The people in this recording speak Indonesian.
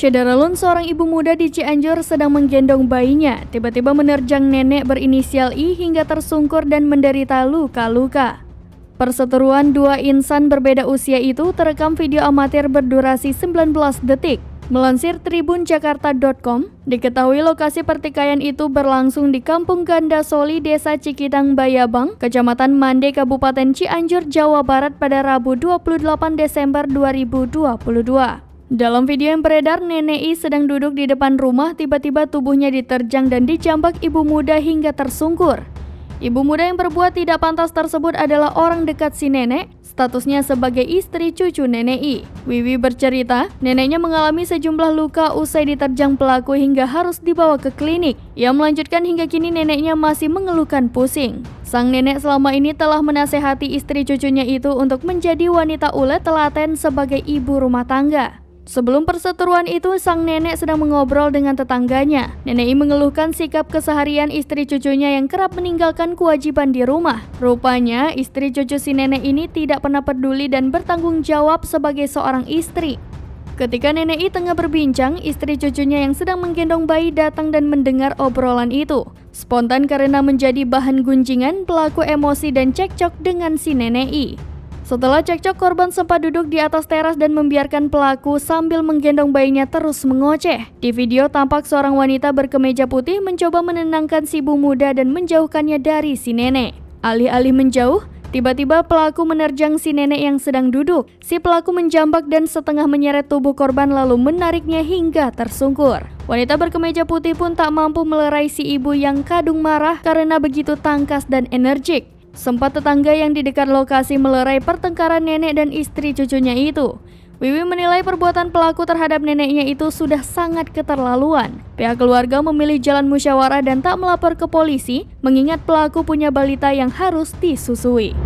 Syederalun, seorang ibu muda di Cianjur sedang menggendong bayinya, tiba-tiba menerjang nenek berinisial I hingga tersungkur dan menderita luka-luka. Perseteruan dua insan berbeda usia itu terekam video amatir berdurasi 19 detik. Melansir tribunjakarta.com, diketahui lokasi pertikaian itu berlangsung di Kampung Gandasoli, Desa Cikidang Bayabang, Kecamatan Mande, Kabupaten Cianjur, Jawa Barat pada Rabu 28 Desember 2022. Dalam video yang beredar, Nenek I sedang duduk di depan rumah, tiba-tiba tubuhnya diterjang dan dijambak ibu muda hingga tersungkur. Ibu muda yang berbuat tidak pantas tersebut adalah orang dekat si nenek, statusnya sebagai istri cucu Nenek I. Wiwi bercerita, neneknya mengalami sejumlah luka usai diterjang pelaku hingga harus dibawa ke klinik. Ia melanjutkan hingga kini neneknya masih mengeluhkan pusing. Sang nenek selama ini telah menasehati istri cucunya itu untuk menjadi wanita ulet telaten sebagai ibu rumah tangga. Sebelum perseteruan itu, sang nenek sedang mengobrol dengan tetangganya. Nenek I mengeluhkan sikap keseharian istri cucunya yang kerap meninggalkan kewajiban di rumah. Rupanya, istri cucu si nenek ini tidak pernah peduli dan bertanggung jawab sebagai seorang istri. Ketika Nenek I tengah berbincang, istri cucunya yang sedang menggendong bayi datang dan mendengar obrolan itu. Spontan karena menjadi bahan gunjingan, pelaku emosi dan cekcok dengan si Nenek I. Setelah cekcok, korban sempat duduk di atas teras dan membiarkan pelaku sambil menggendong bayinya terus mengoceh. Di video tampak seorang wanita berkemeja putih mencoba menenangkan si ibu muda dan menjauhkannya dari si nenek. Alih-alih menjauh, tiba-tiba pelaku menerjang si nenek yang sedang duduk. Si pelaku menjambak dan setengah menyeret tubuh korban lalu menariknya hingga tersungkur. Wanita berkemeja putih pun tak mampu melerai si ibu yang kadung marah karena begitu tangkas dan energik. Sempat tetangga yang di dekat lokasi melerai pertengkaran nenek dan istri cucunya itu. Wiwi menilai perbuatan pelaku terhadap neneknya itu sudah sangat keterlaluan. Pihak keluarga memilih jalan musyawarah dan tak melapor ke polisi, mengingat pelaku punya balita yang harus disusui.